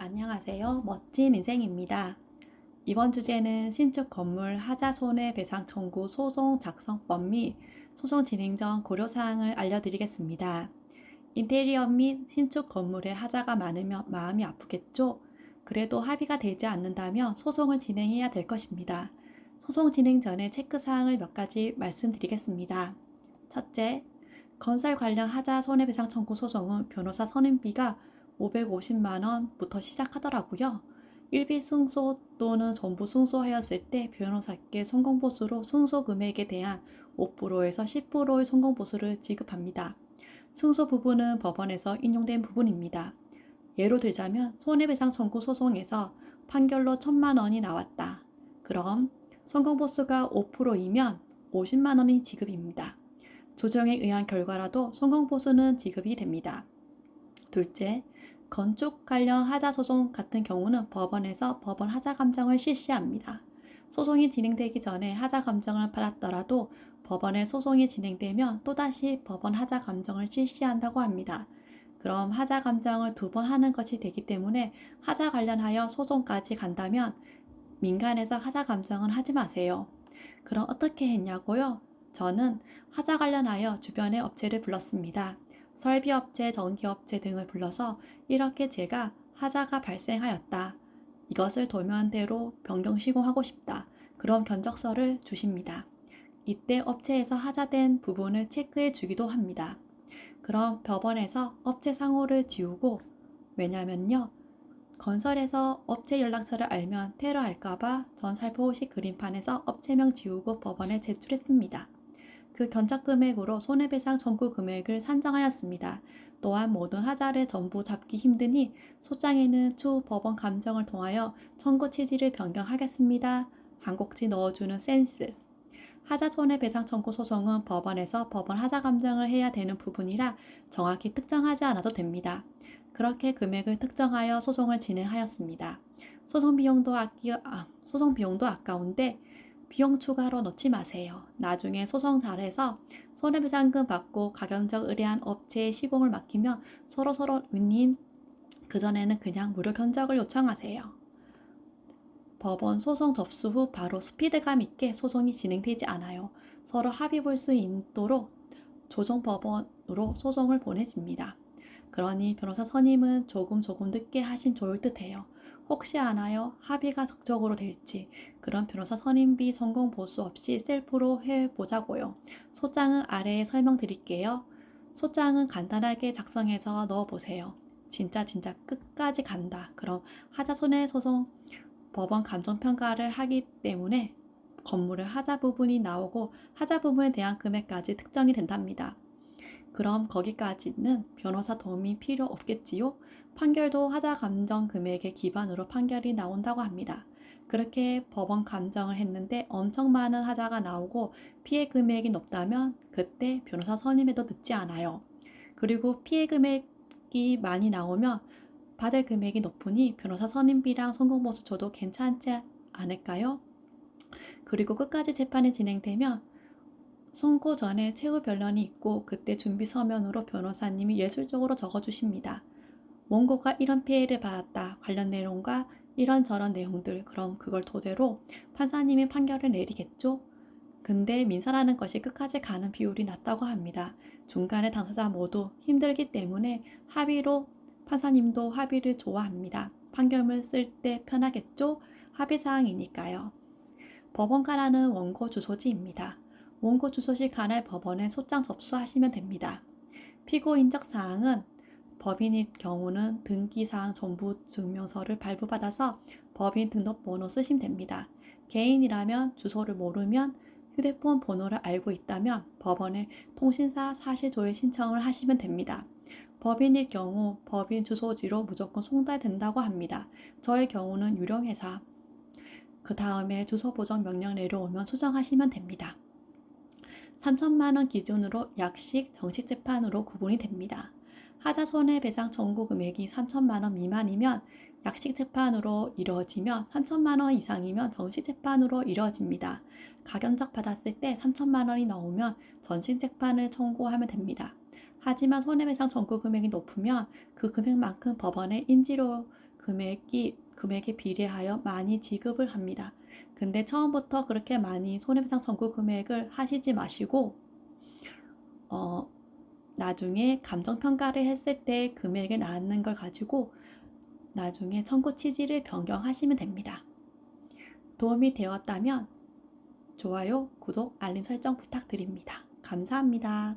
안녕하세요. 멋진 인생입니다. 이번 주제는 신축 건물 하자 손해배상 청구 소송 작성법 및 소송 진행 전 고려사항을 알려드리겠습니다. 인테리어 및 신축 건물에 하자가 많으면 마음이 아프겠죠? 그래도 합의가 되지 않는다면 소송을 진행해야 될 것입니다. 소송 진행 전에 체크사항을 몇 가지 말씀드리겠습니다. 첫째, 건설 관련 하자 손해배상 청구 소송은 변호사 선임비가 550만 원부터 시작하더라고요. 일비 승소 또는 전부 승소하였을 때 변호사께 성공보수로 승소 금액에 대한 5%에서 10%의 성공보수를 지급합니다. 승소 부분은 법원에서 인용된 부분입니다. 예로 들자면 손해배상 청구 소송에서 판결로 1,000만 원이 나왔다. 그럼 성공보수가 5%이면 50만 원이 지급입니다. 조정에 의한 결과라도 성공보수는 지급이 됩니다. 둘째, 건축 관련 하자 소송 같은 경우는 법원에서 법원 하자 감정을 실시합니다. 소송이 진행되기 전에 하자 감정을 받았더라도 법원에 소송이 진행되면 또다시 법원 하자 감정을 실시한다고 합니다. 그럼 하자 감정을 2번 하는 것이 되기 때문에 하자 관련하여 소송까지 간다면 민간에서 하자 감정은 하지 마세요. 그럼 어떻게 했냐고요? 저는 하자 관련하여 주변의 업체를 불렀습니다. 설비업체, 전기업체 등을 불러서 이렇게 제가 하자가 발생하였다. 이것을 도면대로 변경 시공하고 싶다. 그럼 견적서를 주십니다. 이때 업체에서 하자된 부분을 체크해 주기도 합니다. 그럼 법원에서 업체 상호를 지우고, 왜냐면요, 건설에서 업체 연락처를 알면 테러할까봐 전 살포시 그림판에서 업체명 지우고 법원에 제출했습니다. 그 견적 금액으로 손해배상 청구 금액을 산정하였습니다. 또한 모든 하자를 전부 잡기 힘드니 소장에는 추후 법원 감정을 통하여 청구 취지를 변경하겠습니다. 한 꼭지 넣어주는 센스. 하자 손해배상 청구 소송은 법원에서 법원 하자 감정을 해야 되는 부분이라 정확히 특정하지 않아도 됩니다. 그렇게 금액을 특정하여 소송을 진행하였습니다. 소송 비용도 아까운데 비용 추가로 넣지 마세요. 나중에 소송 잘해서 손해배상금 받고 가경적 의뢰한 업체에 시공을 맡기면 서로 윈윈. 그전에는 그냥 무료 견적을 요청하세요. 법원 소송 접수 후 바로 스피드감 있게 소송이 진행되지 않아요. 서로 합의 볼 수 있도록 조정법원으로 소송을 보내집니다. 그러니 변호사 선임은 조금 늦게 하신 좋을 듯해요. 혹시 아나요? 합의가 적적으로 될지. 그럼 변호사 선임비 성공 보수 없이 셀프로 해보자고요. 소장은 아래에 설명드릴게요. 소장은 간단하게 작성해서 넣어보세요. 진짜 끝까지 간다. 그럼 하자 손해소송 법원 감정평가를 하기 때문에 건물의 하자 부분이 나오고 하자 부분에 대한 금액까지 특정이 된답니다. 그럼 거기까지는 변호사 도움이 필요 없겠지요? 판결도 하자 감정 금액의 기반으로 판결이 나온다고 합니다. 그렇게 법원 감정을 했는데 엄청 많은 하자가 나오고 피해 금액이 높다면 그때 변호사 선임해도 늦지 않아요. 그리고 피해 금액이 많이 나오면 받을 금액이 높으니 변호사 선임비랑 성공보수 줘도 괜찮지 않을까요? 그리고 끝까지 재판이 진행되면 선고 전에 최후 변론이 있고 그때 준비 서면으로 변호사님이 예술적으로 적어주십니다. 원고가 이런 피해를 받았다. 관련 내용과 이런저런 내용들. 그럼 그걸 토대로 판사님이 판결을 내리겠죠? 근데 민사라는 것이 끝까지 가는 비율이 낮다고 합니다. 중간에 당사자 모두 힘들기 때문에 합의로 판사님도 합의를 좋아합니다. 판결문 쓸 때 편하겠죠? 합의사항이니까요. 법원가라는 원고 주소지입니다. 원고 주소지 관할 법원에 소장 접수하시면 됩니다. 피고 인적 사항은 법인일 경우는 등기사항 전부 증명서를 발부받아서 법인 등록번호 쓰시면 됩니다. 개인이라면 주소를 모르면 휴대폰 번호를 알고 있다면 법원에 통신사 사실조회 신청을 하시면 됩니다. 법인일 경우 법인 주소지로 무조건 송달된다고 합니다. 저의 경우는 유령회사. 그 다음에 주소 보정 명령 내려오면 수정하시면 됩니다. 3천만 원 기준으로 약식, 정식 재판으로 구분이 됩니다. 하자 손해배상 청구 금액이 3천만 원 미만이면 약식 재판으로 이루어지며 3천만 원 이상이면 정식 재판으로 이루어집니다. 가경적 받았을 때 3천만 원이 나오면 전식 재판을 청구하면 됩니다. 하지만 손해배상 청구 금액이 높으면 그 금액만큼 법원에 인지로 금액에 비례하여 많이 지급을 합니다. 근데 처음부터 그렇게 많이 손해배상 청구 금액을 하시지 마시고 나중에 감정평가를 했을 때 금액이 나왔는 걸 가지고 나중에 청구 취지를 변경하시면 됩니다. 도움이 되었다면 좋아요, 구독, 알림 설정 부탁드립니다. 감사합니다.